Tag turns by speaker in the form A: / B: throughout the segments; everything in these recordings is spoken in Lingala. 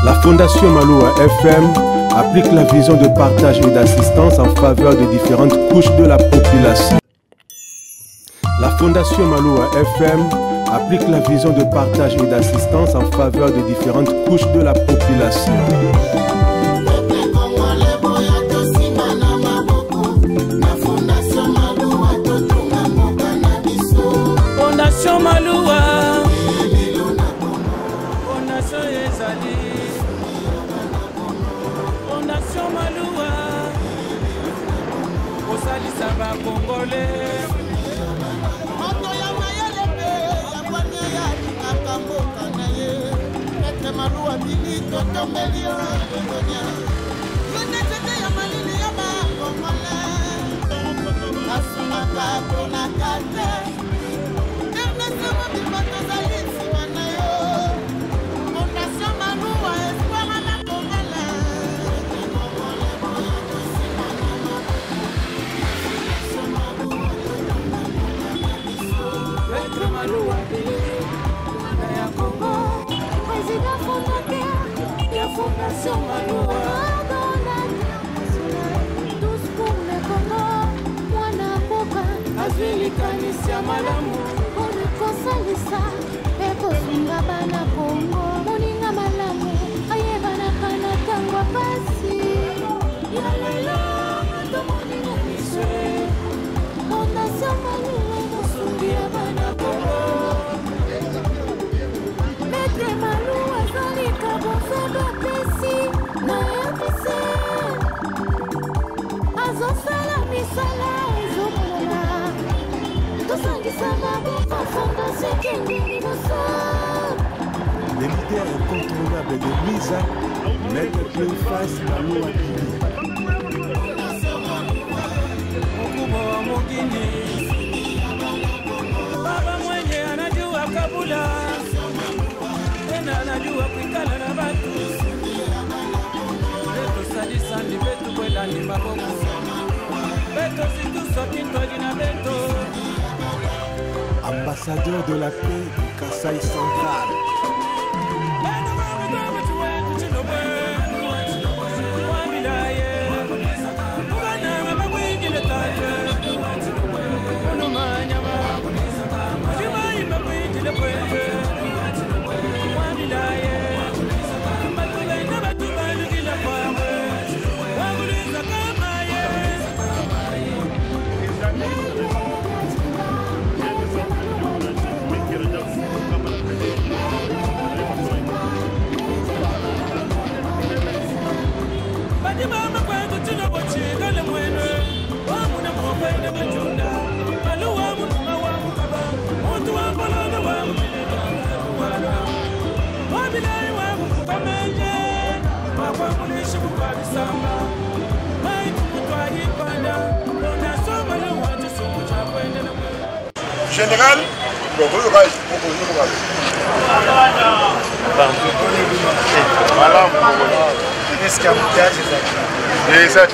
A: La Fondation Maloa FM applique la vision de partage et d'assistance en faveur des différentes couches de la population. La Fondation Maloa FM applique la vision de partage et d'assistance en faveur des différentes couches de la population.
B: Fondation Maloa, Fondation Ezali, Fondation Maloa, Osalisa ba Congolais. Fondation Maloa, tous pour le Congo, mwana boka, azwilikanisa malamu, olikosalisa, ekosunga bana Congo, moninga malamu, ayebana kana tangwa pasi, yalela, tomoninga miswe, Fondation Maloa, mosungi ya bana Congo, Maître Maloa, zalika bofeba,
A: Les leaders incontournables de Misa, Maître Cléophas Maloa Kili.
B: Baba mwenye anajua kabula, tena anajua kuikala na batu. Beto salisa ni betu kwela ni maboko. Beto situ sokinto jina beto.
A: Ambassadeur de la paix du Kasaï central.
C: Général, est-ce qu'il y a un montage exact?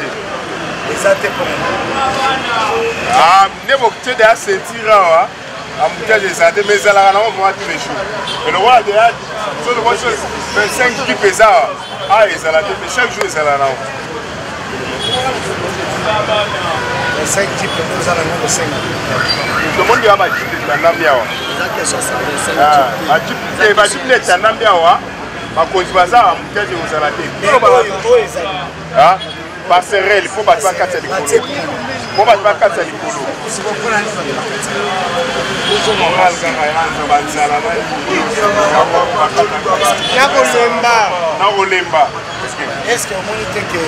C: Ah, ne vous de à sentir là, un montage exact, mais ça là, on va tous les jours. Mais le roi de là, sur le roi 25 qui pèse ça, ah, et ça là, chaque jour ça là.
D: 5 types nous allons de 5.
C: Le monde y a ma type de Tanambia. Ah, type de Tanambia, ma cause baza, mon cœur de vous a la tête. Passerelle, il faut battre 4 de colo. Il faut battre 4 de colo.
D: Est-ce que vous monitez que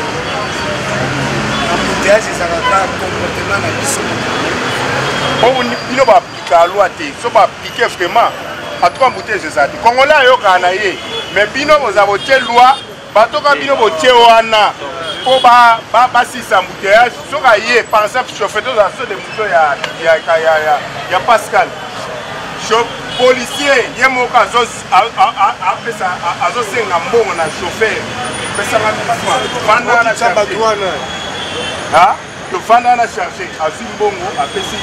D: l'embouteillage est un comportement dans le
C: il va appliquer la loi, il faut appliquer vraiment à 3 embouteillages. Les Congolais ont mais bino vous avez voté loi, bateau quand bino voté wana pour passer cet embouteillage. Par exemple, chauffeur de la des moutons, il y a Pascal. Policier, il y a mon cas, après ça, à un bon chauffeur. Le Fanda a cherché à Zimbongo, à Pessi,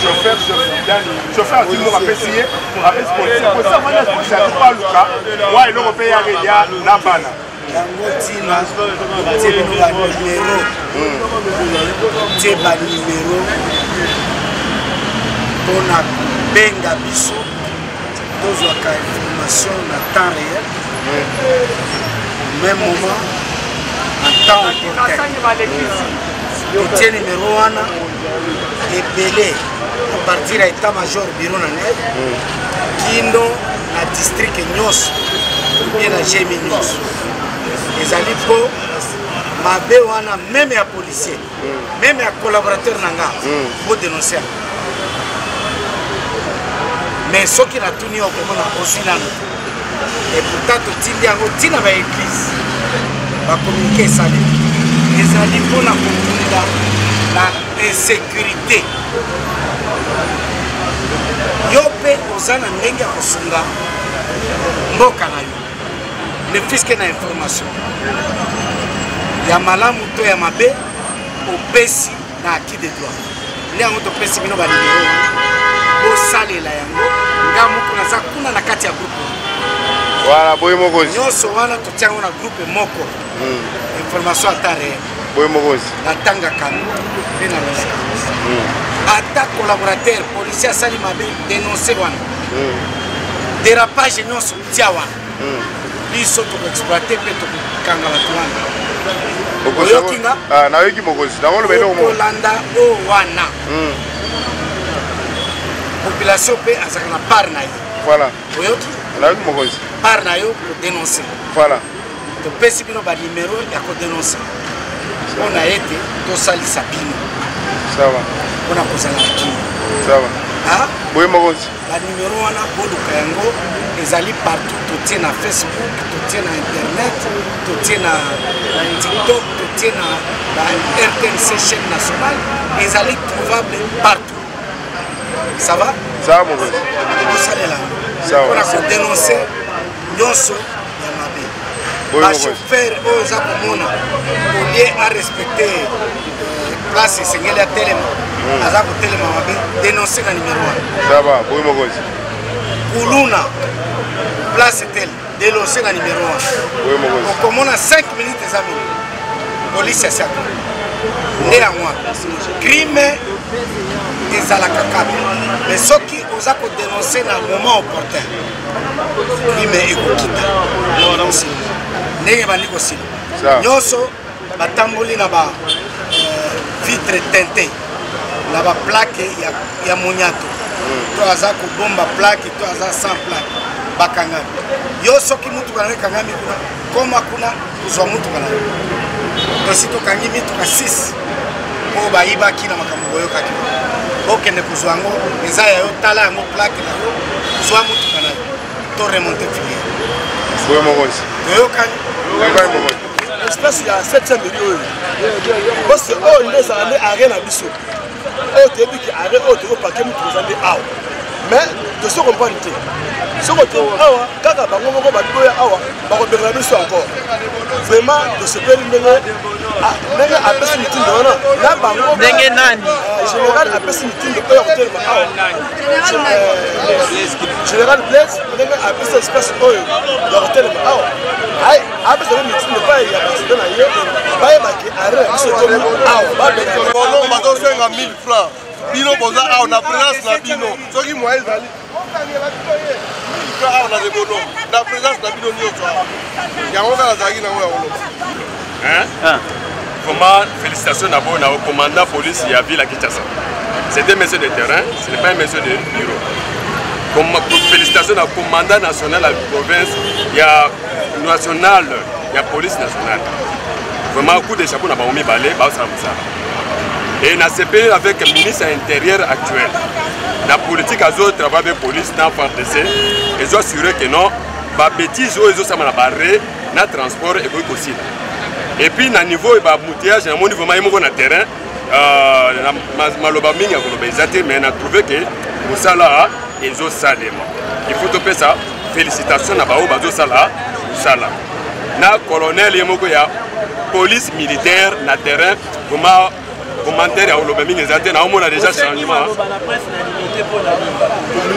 C: chauffeur ati moko apesi ye apesi polisi kosa wana polisi ati paluka wa eloko mpe ya relia na bana
D: yango ntina tie bino banimero tie banimero mpona kobenga biso tozwaka information na temps réel au même moment en temps opportun totie nimero wana ebele a partir ya état major bureau na ngai kindo na district nyonso bien na gmi nyonso ezali mpo mabe wana meme ya policier meme ya collaborateur na nga po dénoncer mais soki natuni yo komona ozwi nano et pourtant totindi yango ntina baeglise bacommunike ezali mpona kokunda na insécurité yo mpe oza na ndenge ya kosunga mboka na yo ne fiske na information ya malamu to ya mabe opesi na acquis de droit nde yango topesi bino banimero bosalela yango nga moko naza kuna na kati ya groupe
C: voilà boye mokonzi
D: nyonso wana totiango na groupe moko information ata réel
C: boye mokonzi
D: natangaka mpe na losaka ata collaborateur policier asali mabe dénonce wana dérapage nyonso tia wana biso tokoexploite mpe tokokanga bato wana oyokinga
C: nayoki mokonzi nangoloba eloko moko
D: kolanda oyo wana population mpe azalaka na part na ye
C: voilà
D: oyoki
C: nayoki mokonzi
D: part na yo kodénonce
C: voilà
D: topesi bino banimero ya kodénonce mpona ete tosalisa bino
C: sawa
D: mpona kozala na kino
C: sawa boye mokonzi
D: banimero wana boluka yango ezali partout totie na Facebook totie na internet totie na TikTok totie na RTNC chaîne nationale ezali trouvable partout ça va
C: sawa mokonzi
D: osalela mpona kodénonce nyonso ya mabe bachauffeur oyo oza komona olie a respecte place esengeli ya telema aza kotelema mabe dénonce na nimero wana
C: sawa boye mokonzi
D: kuluna place tel dénonce na nimero wana
C: boye mokonzi
D: okomona 5 minutes eza bino polisi asiaka nde yango wana crime ezalaka kaka mais soki oza kodénonce na moment opportun crime ekokita ndenge bandi kosila nyonso batamboli na ba vitre teinte na baplaque ya monyato to aza kobomba plaque to aza sans plaque bakangami yo soki mutuka na yo ekangami kuna koma kuna kozwa mutuka na yo tosi tokangi mituka 6 oyo bayibaki na makambo boyokaki okende kozwa yango eza ya yo tala yango plaque na yo zwa mutuka na yo to remonte filiere
C: boye mokonzi
D: toyokani
E: espèce ya 700 millions parce que oyo nde ezala nde arrêt na biso oyo toyebi ke arrêt oyo tokopake mutu eza nde awa mais tosi comprendre te soko to awa kaka bango moko baboya awa bakobengela biso encore vraiment tosepeli ndenge apesi mitindo wana na bango
F: ndenge nani
E: général apesi mitindo oyo kotelema awa général Blaise ndenge apesi espèce oyo ya kotelema awa apesaka mitindo pai ya basida na ye bayebaki arrêt biso tomi awa
G: babenga bazosenga 1000 francs bino boza awa na présence na bino soki moye ezali awa na lebono na présence na bino nyonso awa yango kaka nazalaki nango ya koloba
C: vraiment félicitations d'abord au commandant police et à ville à Kinshasa. C'est un monsieur de terrain, ce n'est pas un monsieur de bureau. Comme félicitations au commandant national de la province, il y a national, il y a police nationale. Vraiment, coup de chapeau, on a pas mis balai, et on a CP avec le ministre intérieur actuel. La politique a travaillé avec la police dans le FARDC, et ils ont assuré que non, les bêtises, ils ont barré dans le transport et aussi. Et puis, à niveau de l'embouteillage, à mon niveau de terrain, mais on a trouvé que pour ça, là, ils ont salé. Il faut topper ça. Félicitations à Bao Bazo Sala. Na colonel, il y a police militaire, na terrain, vraiment
F: commentaire ya oloba mingi ezate na omona déjà changement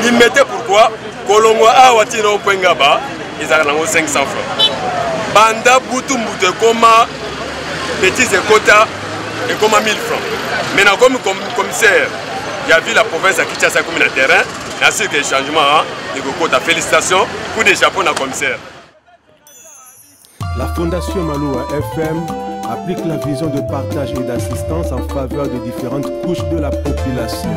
F: limité pourquoi kolongo awa tina openga ba ezaka nango 500 francs banda butu mbutu ekoma petits ekota ekoma 1000 francs maintenant comme commissaire ya ville la province ya Kinshasa comme na terrain ainsi que changement ekokota félicitations pour des chapeaux na commissaire.
A: La Fondation Maloua FM applique la vision de partage et d'assistance en faveur de différentes couches de la population.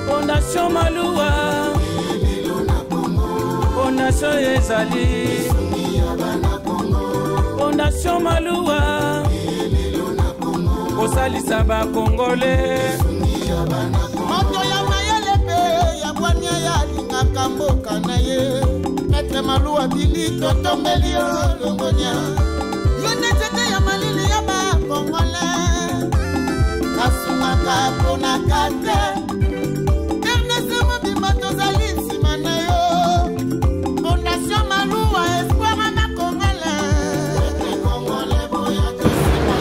B: Fondation Maloua, Fondation Ezali, Fondation Maloua, Osalisa ba Congolais.
H: Moto ya mayele pe ya bwania ya lingaka mboka na ye Maître Maloua Billy totombeli longonya yo netete ya malili ya ba Congolais kasungaka pona kate Ernest Mobimba tozali nsima na yo Fondation Maloua espoir na Congolais Congolais boya tosima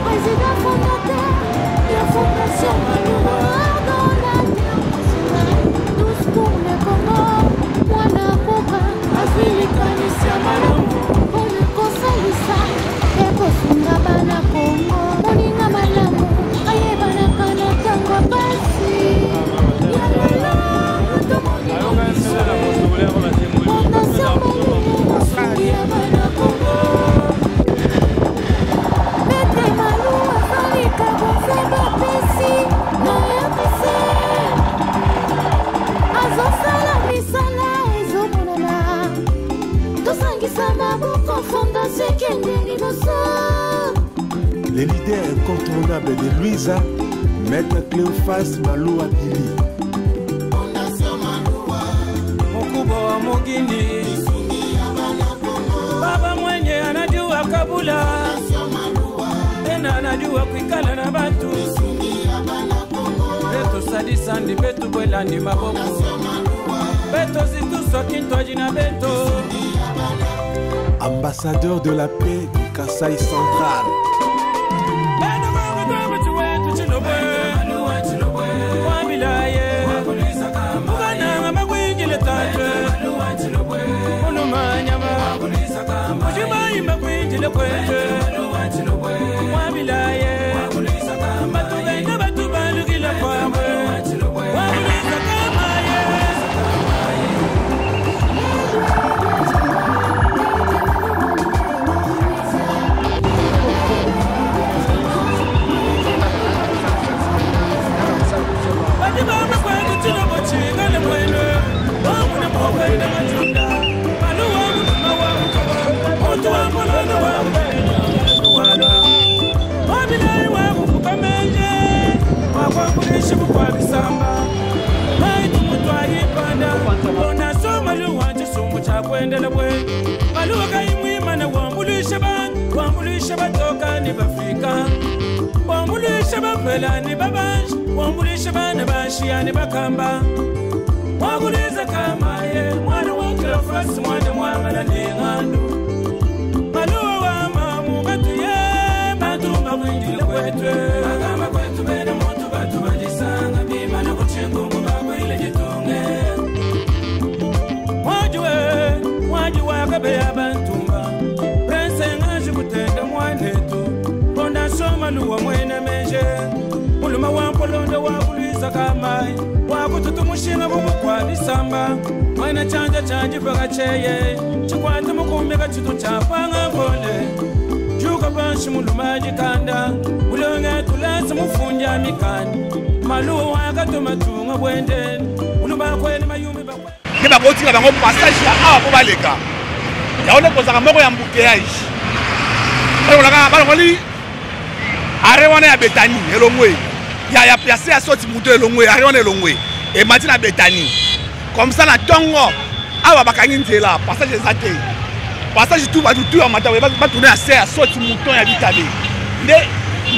I: président fondateur de la Fondation Maloua dans la terre, tous pour le Congo, moi na Boka, Azilikanisia Malamu, pour le Kosalisa, et Kosunga Bana Congo, Moninga Malamu, Ayebana Kana Tangwa Basi, Yalala, Fondation Maloua, Ayebana Congo.
A: Les leaders incontournables de Luisa, Maître Cléophas Maloua Billy.
B: Mkubo Mugini, Baba mwenye anajua kabula, tena anajua kuikala na batu. Beto sadisandi betu bwelandi maboko, beto zituso kintoji na beto.
A: Ambassadeur de la paix du Kasaï central.
B: Maloua kaimwima na wambulisha batoka ni bafrika wambulisha bapela ni babanji wambulisha bana bashia ni bakamba waguliza kamaye mwana wa Cleophas mwana mwangala ni ngandu Maloua wa mamu batuye batumba mwinjile kwetwe agama kwetu bena motu batu bajisanga bima na kuchengu mbaba ile jitunge Wajua kabeya bantumba Prince ngaji kutenda mwanetu Fondation Maloua mwene meje Muluma wampolonda wakuliza kamai Wakututu mushinga bumukwa bisamba Mwana chanja chanji paka cheye Chikwata mukumbika chitu chapanga mbole Juga banshi muluma jikanda Mulonga tulasa mufunja mikani Maloua wakatuma tunga bwende Muluma kwele mayumi bakwe
E: Ke ba botika bango passage ya awa po baleka ya ole kozaka moko ya mbouteillage balongoli are wana ya Betani elongwe ya place ya soti muto elongwe are wana elongwe emati na Betani comme ça na tongo awa bakangi nzela passage eza te passage tu batu tu ya matawe batourner ya se ya soti muto ya Bitabe nde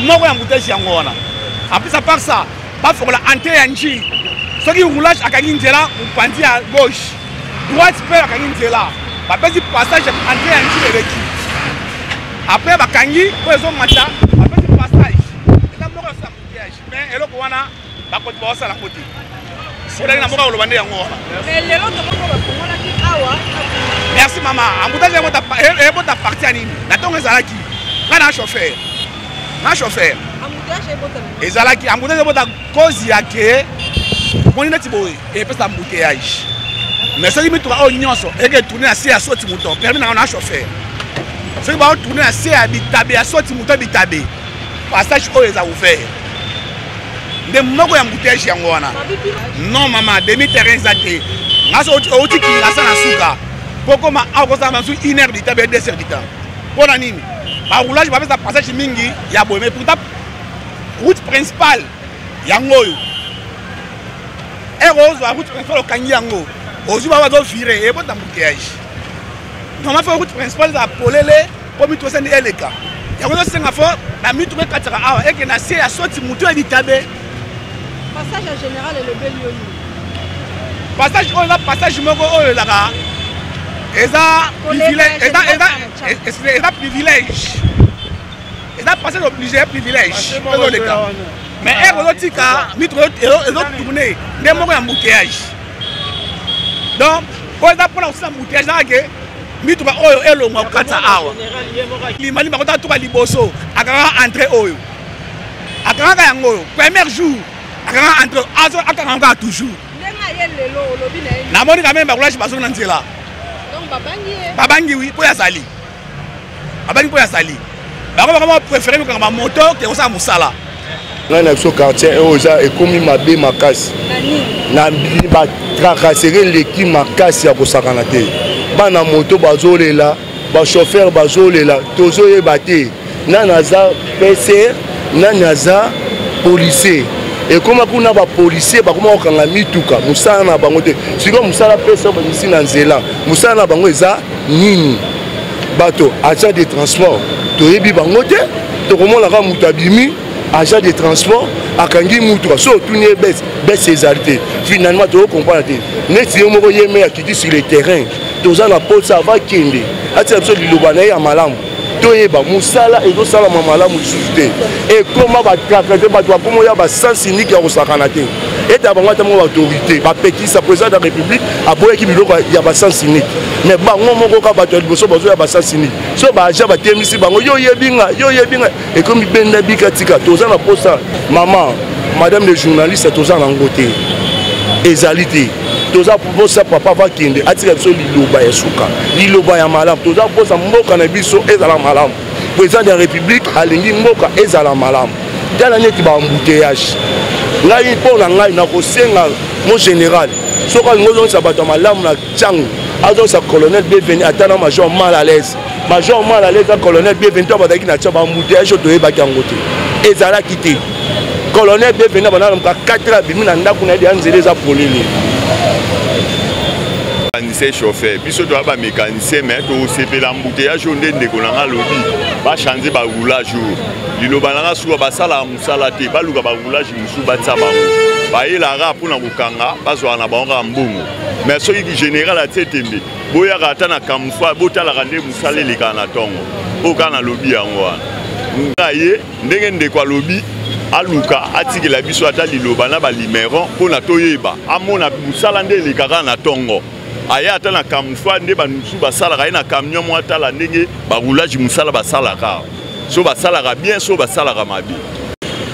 J: moko ya embouteillage yango wana. En plus à part ça, ba fokola entrée ya nji. Soki roulage akangi nzela mopanzi ya gauche. Droite pe akangi nzela. Ba pesi passage entrée ya nji eleki. Après bakangi po ezo mata, ba pesi passage. Eza moko sa embouteillage. Mais eloko wana ba ko ba sala côté. Merci maman. Embouteillage est bon parti à Nîmes. N'attends pas qui. Là un chauffeur. Un chauffeur. Embouteillage est bon. Et Zalaki, embouteillage est bon à cause il y a que on est petit boy et puis embouteillage. Mais ça dit mais tu vas au nyonso et que tourner assez à sortir mouton. Permis dans un chauffeur. Ça dit va tourner assez à bitabé à sortir mouton bitabé. Passage où les a ouvert. De moko ya embouteillage yango wana. Non maman, demi-terrain zaté. Ngaso oti ki ngasa na suka. Poko ma akosa ma su 1 heure d'ita be 2 heures d'ita. Pona nini? Ba roulage ba pesa passage mingi ya boy mais pourtant route principale yango yo. Rose la route principale kangi yango. Ozu ba zo virer et bon embouteillage. Normalement fa route principale za polele po mi to sende eleka. Yango zo senga fo na mi to be kataka awa et que na se ya sorti mutu ya bitabe.
K: Passage en général et le bel lieu.
J: Passage on a passage moko oyo laka. Eza privilège, eza privilège. Eza passage obligé privilège. Mais erotika mitro ezo tourner des moko ya embouteillage. Donc, on a pour la embouteillage là que mitro oyo elongo kata awa. Limali ba kota to ka liboso, akanga entrer oyo. Akanga yango premier jour akanga entre akanga toujours na moni quand même baroulage bazo na nzela
K: donc
J: babangi oui po ya sali babangi po ya sali bako préférer ko ba moto ke ko sa musala
G: na na so quartier oza ekomi mabe makasi na ba tracasserie leki makasi ya ko sakana te bana moto bazolela ba chauffeur bazolela tozo yebate na naza PCR na naza policier. Et comme on a des policiers, on a des mituka, musala na bango te. Si on musala pesa ba ici na nzela, musala na bango eza nini? Bato agent de transport, to yebi bango te. To komo la ka mutabimi, agent de transport, akangi mutuka. So tout ne baisse exalté. Finalement to comprendre te. Neti yo moko yeme qui dit sur le terrain. Toza na pose ça va kende. Ati absolu lobana ya malamu. Toyeba musala et sala mamala musuté et comment va traiter ba toi comme ya ba sens unique ya kosakana te et d'abord ta mon autorité ba petit sa président de la république a boye ki biloko ya ba sens unique mais bango moko ka ba to liboso bazo ya ba sens unique so ba ja ba temisi bango yo yebinga et comme benda bikatika toza na posa maman madame le journaliste toza na ngote ezalité toza posa papa va kende atira biso liloba ya suka liloba ya malamu toza posa mboka na biso ezala malamu président de la république alingi mboka ezala malamu tala neti ba embouteillage ngai pona ngai na kosenga mon général soka ngozo sa bato malamu na tchangu azo sa colonel bienvenu atana major mal à l'aise colonel bienvenu to bataki na tcha ba embouteillage to yeba kangote ezala kité colonel bienvenu bana na 4 ans bimi na ndako na ya nzele za polele
L: mécanicien chauffeur biso to ba mécanicien mais to CP l'embouteillage onde ndeko na lobi ba changer ba roulage liloba na suwa ba sala musala te ba luka ba roulage musu ba tsa bango ba yela ra pour na kokanga ba zo na bango mbongo mais so ki général a tetembe boya ka ta na kamfa botala ka nde musale le kana tongo o kana lobi yango ngaye ndenge ndeko lobi aluka atikela biso ata liloba na ba limeron pour na toyeba amona musala nde le kana tongo aya ata na kamfa nde banusu basalaka na camion mo ata la ndenge ba roulage musala basalaka so basalaka bien so basalaka mabi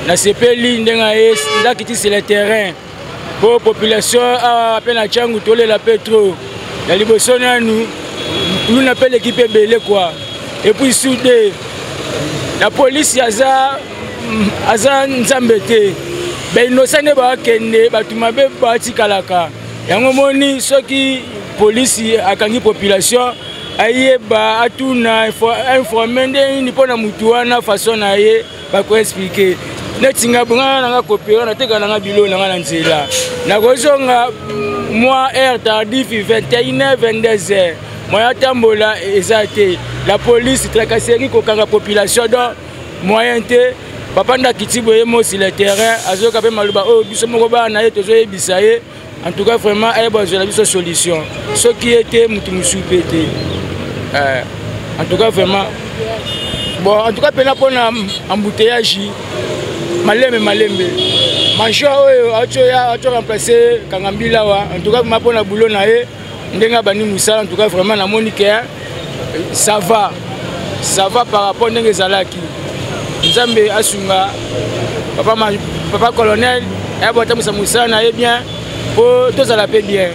M: na sepeli ndenga ndakiti sur le terrain pour population a peine à Tchangu tolé la pétro la liboso nanu nous appelle l'équipe belé quoi et puis soudé la police aza nzambete ben innocent ba kende batumabe ba tikalaka yango moni soki police akangi population ayeba atuna informer ndeni pona mutu wana façon na ye ba ko expliquer netinga bunga nanga coopérer na teka nanga bilo nanga na nzela na kozonga moi heure tardif 21h 22h moya tambola ezate la police tracasserie ko kanga population donc moyen te papa ndakiti boye mo sur le terrain azoka pe maluba o biso moko ba na ye tozoyebisa ye en tout cas vraiment ay bazela biso solution ce qui était mutu musupete en tout cas vraiment bon en tout cas pena pona embouteillage malembe mancho oyo acho remplacer Kangambila wa en tout cas ma pona boulot na ye ndenga bani musala en tout cas vraiment na monique ça va par rapport ndenge zalaki nzambe asunga papa colonel et bota musala na ye bien pour tous à la paix bien.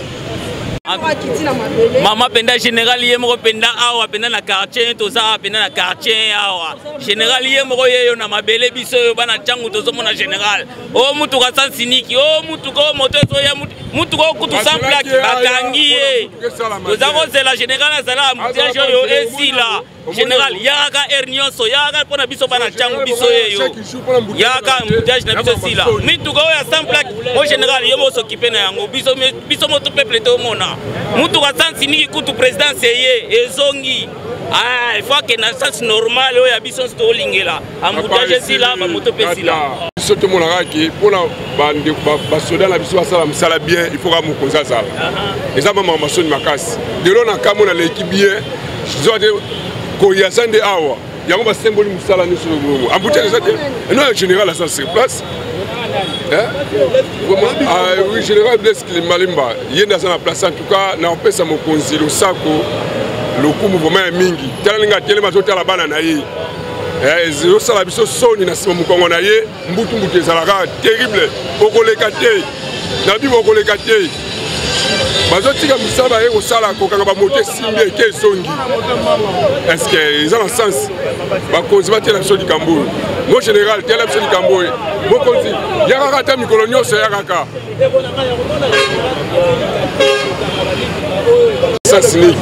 N: Mama penda général ye moko penda awa penda na quartier toza penda na quartier awa général ye moko yeyo na mabele biso yo bana changu tozo mona général o mutu ka sansiniki o mutu ko moto so ya mutu ko kutu sans plaque bakangi ye toza ko zela général azala mutiaje yo esila général yaka ernionso yaka pona biso bana changu biso yeyo yaka mutiaje na biso sila mitu ko ya sans plaque o général ye mo s'occuper na yango biso moto peuple to mona mutu ka sansiniki kutu président seye ezongi il faut que na sens normal oya biso sto lingela ambutage sila ba moto pesila
F: biso to mona ki pona bande ba soda na biso basala musala bien il faut ka mokonza sala eza mama masoni makasi de lo na kamo na l'équipe bien zo de ko yasande awa yango ba symbole musala ni sur le ambutage ça non général ça sur place oui, général Blaise Malimba, il y a dans place en tout cas, na opesa mokonzi lo sako le coup mouvement mingi. Talinga tele mazota la bana na ye. Zo sala biso soni na simo mukongo na ye, mbutu mbutu ezalaka terrible. Okoleka te. Na bi okoleka te. Bazotika misala ye ko sala ko kanga ba moté simbe ke songi. Est-ce que ils ont un sens? Ba konzi ba tela biso di kambo. Mon général tela biso di kambo. Mon konzi yaka ta mikolo nyonso yaka. Sansinique.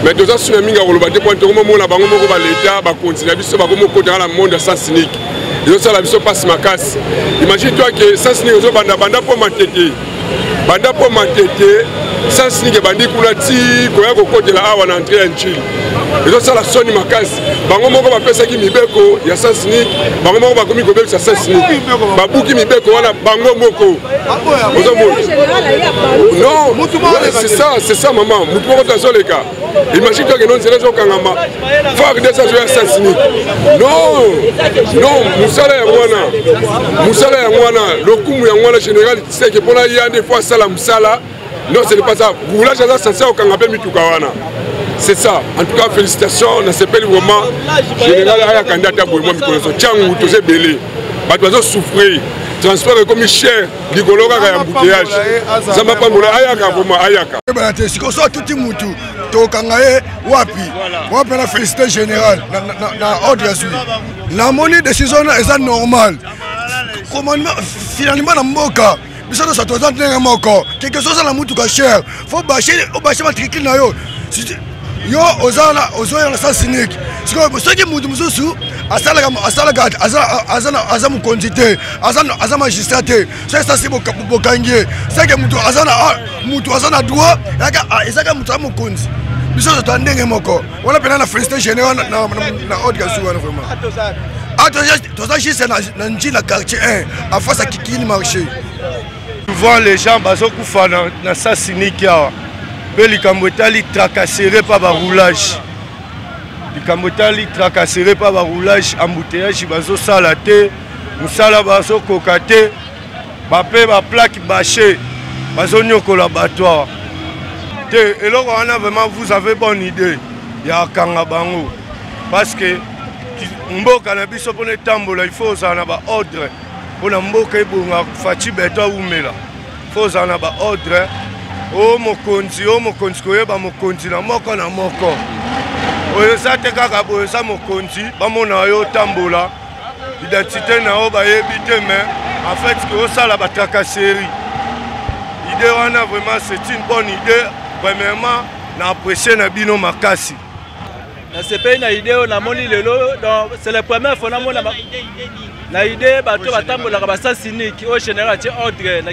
F: Mais deux ans sur le minga woloba te pointe comme mona bango moko ba l'état ba continuer biso ba komo ko dans le monde sansinique. Yo sala biso passe makas. Imagine toi que sansinique zo banda po matete. Banda po matete sansinique bandi kuna ti ko ya ko kotela awa na entrée en Chili. Yo sala soni makas. Bango moko ba pesa ki mibeko ya sansinique. Bango moko ba komi ko bebisa sansinique. Ba buki mibeko wana bango moko. Non, c'est ça maman. Mutu moko tazo les gars. Imagine toi que non c'est les gens kangama. Faut que ça soit sansinique. Non, musala ya mwana, le kumu ya mwana général c'est que pour la y a des fois ça la musala. Non, ce n'est pas ça. Vous voulez ça censé au kangapé mitukawana. C'est ça. En tout cas, félicitations. On s'appelle vraiment général Aya Kandata Bourmon Mikoloso. Tchangou, tous ces belés. Bateau souffrir. Transport est comme cher. Ligologa a un bouteillage. Ça m'a pas moulé. Ayaka, vraiment Ayaka.
E: Si on soit tout le monde, to kangaye wapi. Wapi la félicité générale. Na ordre yazui. La monnaie décision est normale. Commandement finalement na mboka. Biso to satoza ndenga moko. Quelque chose la mutu ka cher. Faut bâcher matricule na yo. Yo ozala sansinique. Ce qui mutu mususu asala mukonzi te, aza magistrat te. Ça c'est bokangi. C'est que mutu azana droit, ezaka mutu amukonzi. Biso to ndenge moko. Wala pena na félicité général na ordre ya souwa vraiment. Toza juste na nji na quartier 1 en face à Kikini marché.
G: Souvent les gens bazokufa na sansinique ya. Likambo etali tracasseré par le roulage. Likambo etali tracasseré par le roulage, embouteillage bazo salate, musala bazo kokate, bape ba plaque bâché, bazo nyoko l'abattoir. Et là on a vraiment vous avez bonne idée. Ya kanga bango parce que mboka na biso pone tambola il faut ça na ba ordre. Pona mboka ebonga fachi beto umela. Faut ça na ba ordre. O mokonzi koyeba mokonzi na moko oyo sa te kaka boyo sa mokonzi bamona yo tambola identité na yo bayebi te mais en fait que osala batracasserie idée wana vraiment c'est une bonne idée premièrement na apprécier na bino makasi
O: na sepe na idée na moni lelo donc c'est la première fois na mona na idée bato batambola ba sansinique au général ti ordre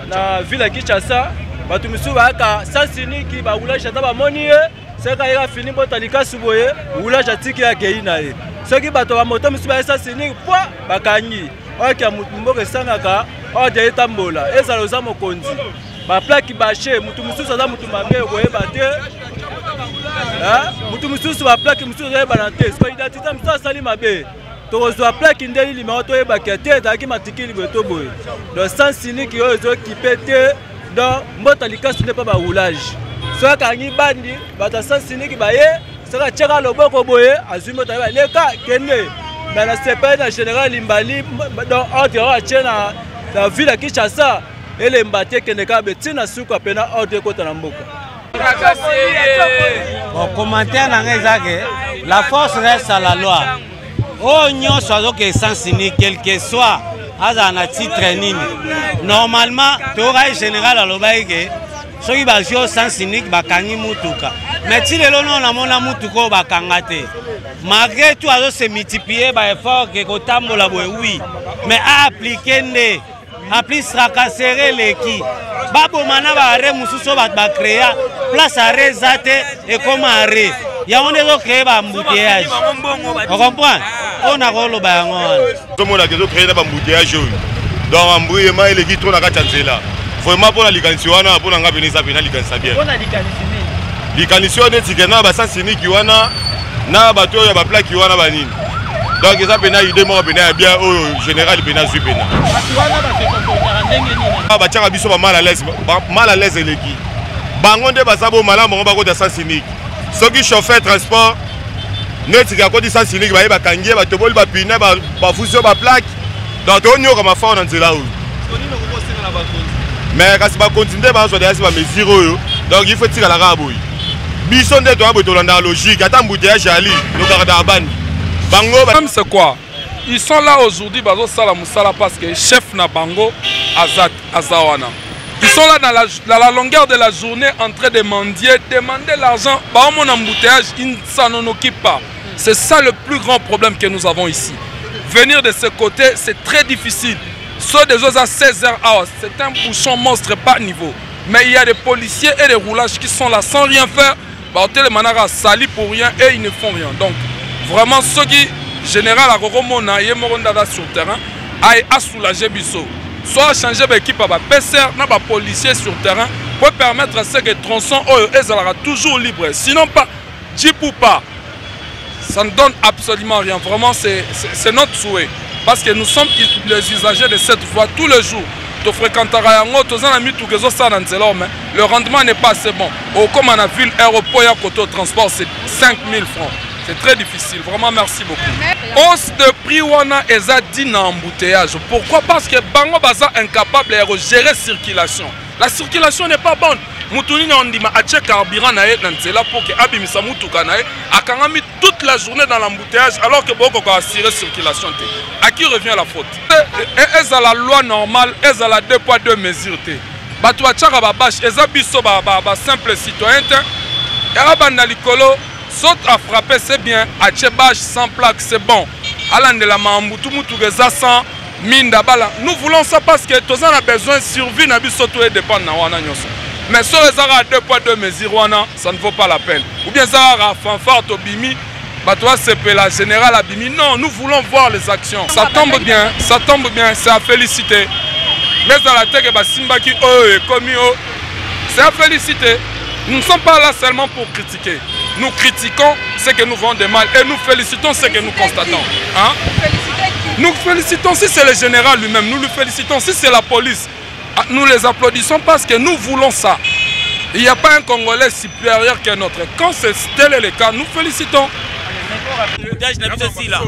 O: na ville ya Kinshasa bato misu baka sansinique ba roulage ata ba moni c'est quand il a fini botalika suboye roulage atiki ya kei na ye soki bato ba moto misusu ba essence unique po bakangi okia mutu mboka esangaka ode etambola ezala oza mokonzi ba plaque bache mutu misusu aza mutu mabe koyeba te mutu misusu ba plaque misusu oyeba na te so identité misusu asali mabe tokozwa plaque ndeli limero toyebaka te ezalaki matikili boye to boye donc sens unique oyo ezokipe te donc mbota likasi nde mpa baroulage soki akangi bandi bato ya sens unique baye soki atiaka loboko boye azwi mbota ye baleka kende mais na sepeli na général limbali donc ordre oyo atie na ville ya kinshasa elemba te kende kaka betina suku apena ordre ekota na mboka.
P: Bon, commentaire nanga ezake la force reste à la loi. Oh nyonso azoke sens unique quel que soit aza na titre nini. Normalement toka général alobaki ke soki bazio sens unique bakangi mutuka. Mais ti lelo non namona mutuka o bakanga te. Malgré tout azo se multiplier ba effort ke kotambola boye oui. Mais à appliquer nde applique tracasserer l'équipe. Babo mana ba arrêt mususu ba créer place arrêt zate et comme arrêt. Ya on est créer ba embouteillage. On comprend? On a rolo ba yango.
C: Tout le monde a créé ba embouteillage. Donc embrouillement et l'équipe trop na katchela. Vraiment pour la likanisi wana pour nga venir ça venir likanisa bien. Pour la likanisi nini? Likanisi wana tikena ba sens unique wana na bato ya ba plaque wana ba nini. Donc ça pena idée mo pena bien au général pena zu pena. Ba tchaka biso ba mal à l'aise eleki. Bango nde basabo malamu ngo bako ta sens unique. Soki chauffeur transport neti ka ko di sens unique ba yeba kangie ba toboli ba pina ba fuso ba plaque. Donc on yo comme fa on nzela o. Mais kasi ba continuer ba so de asi ba mesure oyo. Donc il faut tirer la raboui. Biso nde to aboto landa logique ata mbouteillage ali no garda abani.
Q: Même c'est quoi? Ils sont là aujourd'hui bazo sala musala parce que chef na bango Azawana. Ils sont là dans la longueur de la journée en train de mendier, demander l'argent. Bah mon embouteillage, ils ne s'en occupent pas. C'est ça le plus grand problème que nous avons ici. Venir de ce côté, c'est très difficile. Ceux des autres à 16h, c'est un bouchon monstre pas niveau. Mais il y a des policiers et des roulages qui sont là sans rien faire. Bah les manara sali pour rien et ils ne font rien. Donc vraiment ceux qui général à Roromona et Morondada sur terrain a soulagé Bisso. Soit changer l'équipe à PCR, n'a pas policier sur terrain pour permettre à ceux qui tronçons toujours libres. Sinon pas, jeep ou pas, ça ne donne absolument rien. Vraiment c'est notre souhait. Parce que nous sommes les usagers de cette voie tous les jours. Le rendement n'est pas assez bon. Comme on a vu l'aéroport et à côté au transport, c'est 5 000 francs. C'est très difficile. Vraiment, merci beaucoup. Hausse de prix, on a dit dans embouteillage. Pourquoi? Parce que Bango Baza est incapable de gérer la circulation. La circulation n'est pas bonne. Moutouni on dit ma carburant na là pour que Abimisa Moutouka na a mis toute la journée dans l'embouteillage alors que Boko a assuré la circulation. À qui revient la faute? Est-ce à la loi normale? Est-ce à la 2 poids 2 mesures? Batua Tchara Babash, est-ce à simple citoyen? Et Likolo saute à frapper, c'est bien. À Tchébach sans plaque, c'est bon. Alan de la Mamoutou Moutouga sans mine d'abala. Nous voulons ça parce que tous on a besoin de survie, n'abi surtout et dépendre na wana nyoso. Mais sur les arts à 2 poids 2 mesures, ça ne vaut pas la peine. Ou bien ça a fanfare au bimi, bah toi c'est la générale à bimi. Non, nous voulons voir les actions. Ça tombe bien, c'est à féliciter. Mais dans la tête, bah Simba qui est commis, c'est à féliciter. Nous ne sommes pas là seulement pour critiquer. Nous critiquons ce que nous voyons de mal et nous félicitons ce que nous constatons. Hein? Nous félicitons si c'est le général lui-même, nous le félicitons si c'est la police. Nous les applaudissons parce que nous voulons ça. Il n'y a pas un Congolais supérieur qu'un autre. Quand c'est tel est le cas, nous félicitons.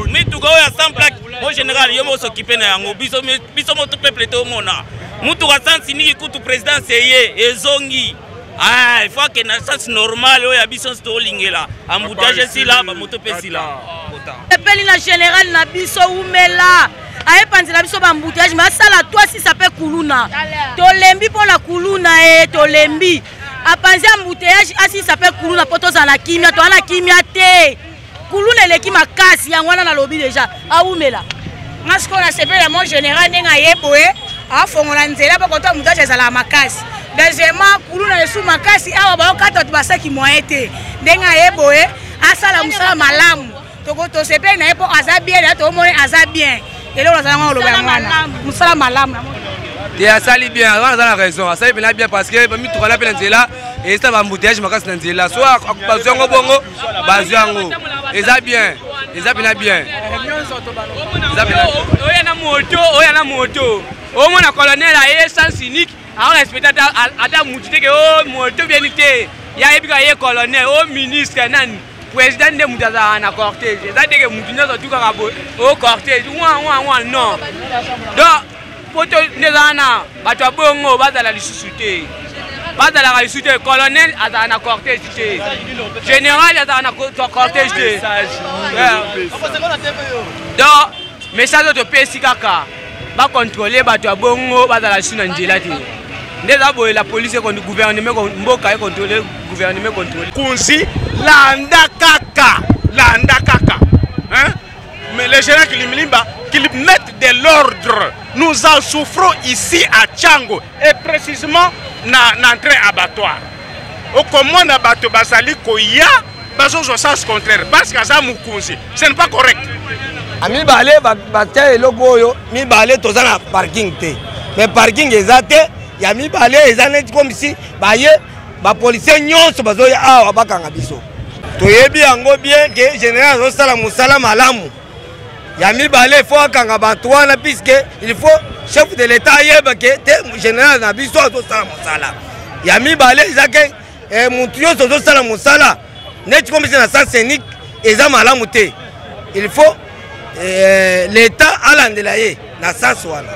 N: Mais tout cas, sans plaque, au général, il y a s'occuper de yango. Biso moto peuple to mona. Mutu kasan sini kutu président seye ezongi. Ah, il faut que na sens normal o ya biso sto lingela. Embouteillage si là, ba moto pesi là.
R: Appelle na général na biso umela. Aye panzela biso ba embouteillage mais ça là toi si ça peut kuluna. Tolembi pour la kuluna et tolembi. A panzi embouteillage asi ça peut kuluna poto za na kimia to na kimia te. Kuluna leki makasi yangwana na lobi déjà. A umela. Ngasko na sepela mon général nenga yeboe. A fongola nzela ba koto embouteillage za la makasi. Deuxièmement, kuluna esu makasi awa ba okata to basaki moyete. Nenga yeboe asala musala malamu. tosepeli na ye mpo aza bien na tomoni aza bien eloko nazalanga oloba yango wana mosala malamu
S: te asali bien wana aza na raison asali mpena bien parce que mitukana mpe na nzela eza bambouteillage makasi na nzela so bazwi yango bongo bazwi yango eza bien eza mpena bien
N: oya na moto omona colonel aye sans unique aorespecte ata mutu teke o moto bieni te yayebika ye colonel o ministre nani président nde mutu azalaka na cortège eza teke mutu nyonso tukaka o cortège wa non donc poto nde ezala na bato ya bongo bazala lisusu te bazalaka lisusu te colonel azala na cortège te général azala na cortège te donc message oyo topesi kaka bakontrole bato ya bongo bazala lisusu na nzela te nde eza boye la police gouvernement mboka ekontrole gouvernement contrôle
J: kunzi landa kaka hein? Mais les généraux qu'ils mettent de l'ordre. Nous en souffrons ici à Tchango et précisément dans l'entrée abattoir. Au comment abattoir basali koya bazo au sens contraire parce que ça mukunzi ce n'est pas correct.
D: Ami balé batia eloko yo mi balé tozana parking te mais parking ezate ya mi balé ezane comme si baye ba policier nyonso bazo ya awa bakanga biso toyebi yango bien que général zo sala musala malamu ya mi balé faut akanga bato wana puisque il faut chef de l'état yeba que te général na biso zo sala musala ya mi balé ezake mutu nyonso zo sala musala net comme si na sens unique eza malamu te il faut l'état alandela ye na sens wana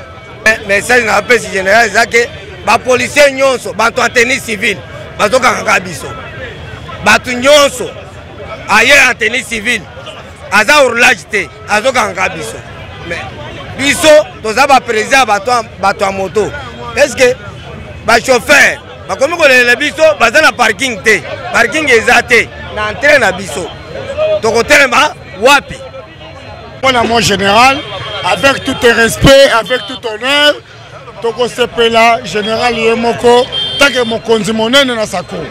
D: message na pesi général ezake ba policier nyonso bato en tenue civile bato kanga biso bato nyonso aye en tenue civile aza ourlage te azo kanga biso mais biso toza ba président bato a moto est-ce que ba chauffeur bakomi kolela biso baza na parking te parking eza te na entrée na biso tokotelema wapi.
C: Mon général, avec tout respect, avec tout honneur, Toko Sepela, général Yemoko, tant que mon conditionné dans sa cour.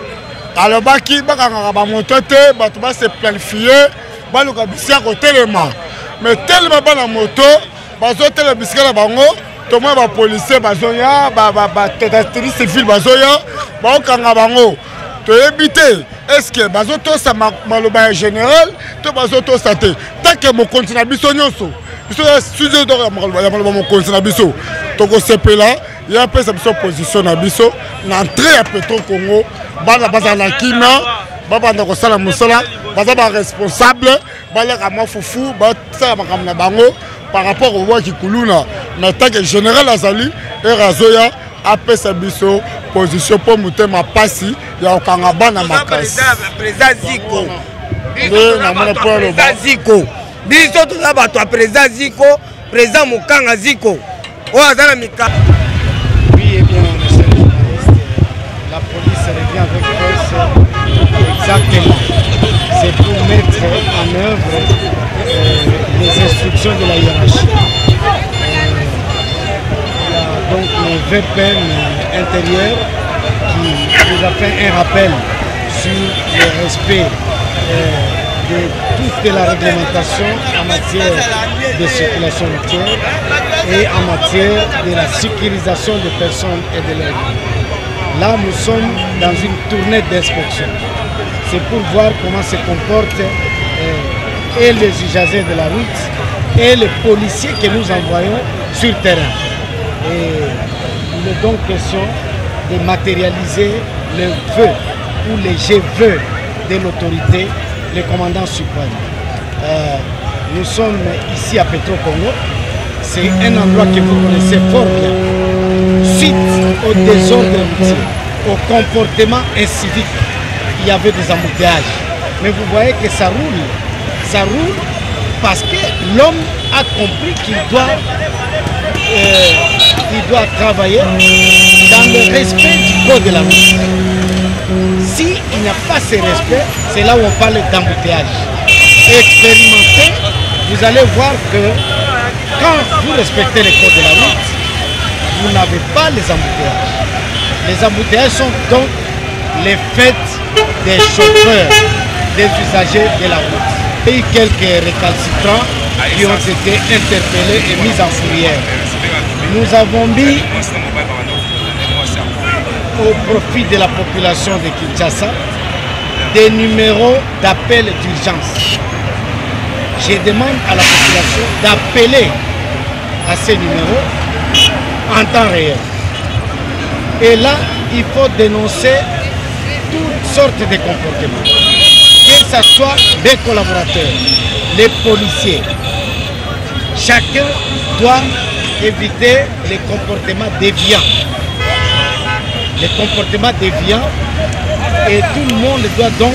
C: Alors, baki, bakanga motote, batuba se planifier, baluka bisia côté le ma. Mais tellement ba la moto, bazo tele bisika la bango, to moi ba policier bazoya, ba tatatrice civile bazoya, ba okanga bango. To éviter. Est-ce que bazoto sa maloba général to bazoto sa te tant que mon continent biso nyonso biso sujet de maloba mon continent biso toko sepela ya pesa biso position na biso na entrée à Petro Congo bana bazala kina babanda ko sala musala baza ba responsable bala kama fufu ba sala makamna bango par rapport au waki kuluna mais tant que général azali et razoya apesa biso position pour mutema pasi ya okangaba na makasi
D: président Ziko président Ziko biso toza bato ya président Ziko président Mukanga Ziko o azana mika.
T: Oui, et bien monsieur le journaliste, la police revient avec force exactement. C'est pour mettre en œuvre les instructions de la hiérarchie. Donc le VPN intérieur qui nous a fait un rappel sur le respect de toute la réglementation en matière de circulation routière et en matière de la sécurisation des personnes et de leurs vies. Là, nous sommes dans une tournée d'inspection. C'est pour voir comment se comportent et les usagers de la route et les policiers que nous envoyons sur le terrain. Et il est donc question de matérialiser le vœu ou les je-veux de l'autorité, le commandant suprême. Nous sommes ici à Petro Congo. C'est un endroit que vous connaissez fort bien. Suite au désordre routier, au comportement incivique, il y avait des embouteillages. Mais vous voyez que ça roule parce que l'homme a compris qu'il doit travailler dans le respect du code de la route. S'il n'y a pas ce respect, c'est là où on parle d'embouteillage. Expérimentez, vous allez voir que quand vous respectez les codes de la route, vous n'avez pas les embouteillages. Les embouteillages sont donc les faits des chauffeurs, des usagers de la route. Il y a eu quelques récalcitrants qui ont été interpellés et mis en fourrière. Nous avons mis au profit de la population de Kinshasa des numéros d'appel d'urgence. Je demande à la population d'appeler à ces numéros en temps réel. Et là, il faut dénoncer toutes sortes de comportements. Que ce soit des collaborateurs, les policiers. Chacun doit éviter les comportements déviants. Les comportements déviants. Et tout le monde doit donc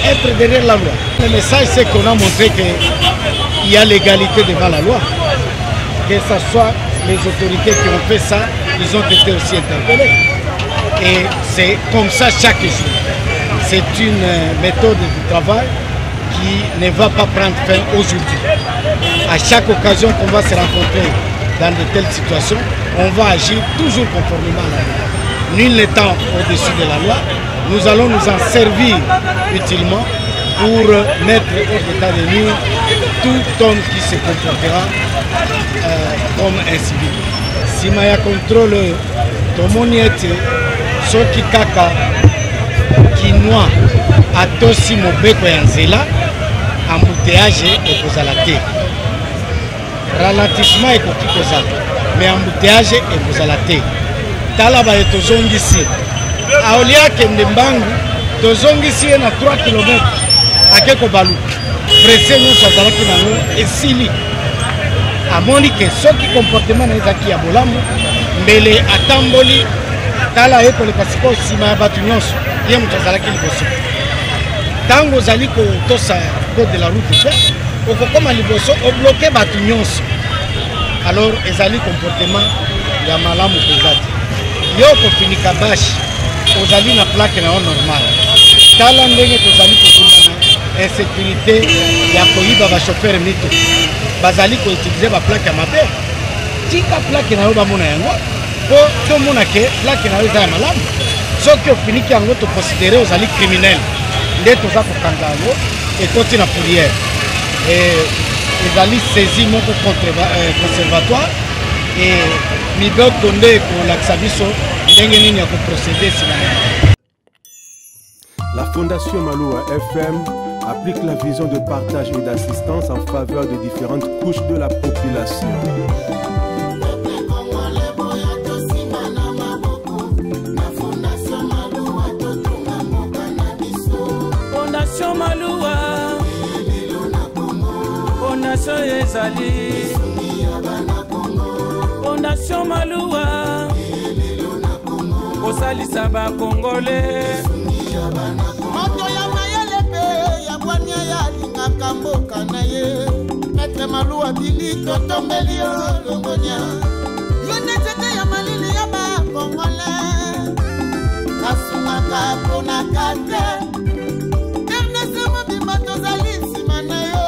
T: être derrière la loi. Le message, c'est qu'on a montré qu'il y a l'égalité devant la loi. Que ce soit les autorités qui ont fait ça, ils ont été aussi interpellés. Et c'est comme ça chaque jour. C'est une méthode de travail qui ne va pas prendre fin aujourd'hui. À chaque occasion qu'on va se rencontrer dans de telles situations, on va agir toujours conformément à la loi. Nul n'étant au-dessus de la loi, nous allons nous en servir utilement pour mettre hors d'état de nuire tout homme qui se comportera comme un civil. Si Maya contrôle Tomoniete, Soki Kaka, Kinoa, Atosi Mobeko Yanzela, embouteillage et Kozalate. Ralentissement et Kozala, mais embouteillage et Kozalate. Talaba et Tozongisi. Aolia Kendembangu, Tozongisi est à 3 km à Kekobalou. Pressé nous Sazalaki Nano et Sili. A Monique, ce qui comportement n'est pas qui a Bolambo, mais les Atamboli, Tala et pour le Pacifique, Sima Batunios, il y a un Tazalaki Liboso. Tango Zaliko, Tosa, code de la route, au Kokoma Liboso, au bloqué Batunios. Alors, les alliés comportement, il y a Malam ou Pesati. Yo pour finir Kabash, aux alliés na plaque normal. Tala ndenge tozali kokundana insécurité ya koyiba ba chauffeur mito. Bazali ko utiliser ba plaque ya mabe. Tika plaque na yo ba mona yango. Po to mona ke plaque na yo za malamu. Soki ofiniki yango to considérer aux alliés criminels. Nde toza ko kanga yango et toti na fourrière. Et les alliés saisis mon conservatoire et Mibel Kondé pour l'Axabiso, ndenge pour procéder.
A: La Fondation Maloua FM applique la vision de partage et d'assistance en faveur des différentes couches de la population.
B: Fondation Maloua, Fondation Ezali, Fondation Maloua, Osalisa ba Congolais.
H: Moto ya mayele pe ya bwania ya lingaka mboka na ye. Maître Maloua Billy totombeli yo longonya. Yo netete ya malili ya ba Congolais. Kasungaka pona kate. Ernest Mobimba tozali nsima na yo.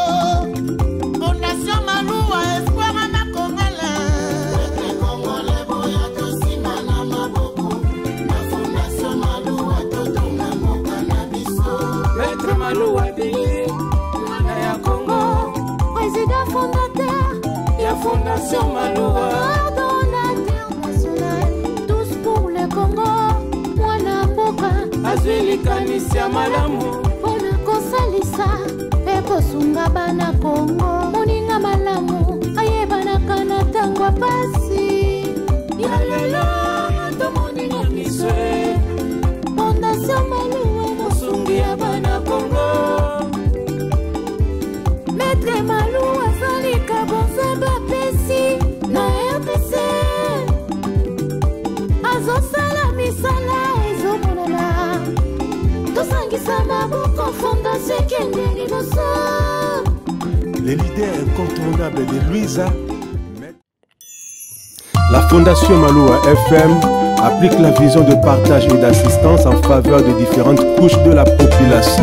H: Fondation Maloua espoir na Congolais. Maître Congolais boya tosima na maboko. Na Fondation Maloua totonga moka na biso.
B: Maître Maloua Billy, mwana ya Congo.
I: Président fondateur,
B: ya Fondation Maloua.
I: Coordonnateur national, tous pour le Congo. Mwana mboka,
B: azwili kanisi ya malamu.
I: Pona kosalisa, ekosunga bana Congo. Moninga malamu, ayebanaka na tango pasi.
B: Ya lelo, tomoninga miswe.
I: Fondation Maloua,
B: mosungi ya bana Congo.
I: Maître Maloua azalika bonzamba pesi na RDC. Azosala misala ezomonana. Tosangisa maboko Fondation ekende liboso.
A: Les leaders incontournables de Louisa. La Fondation Maloua FM applique la vision de partage et d'assistance en faveur des différentes couches de la population.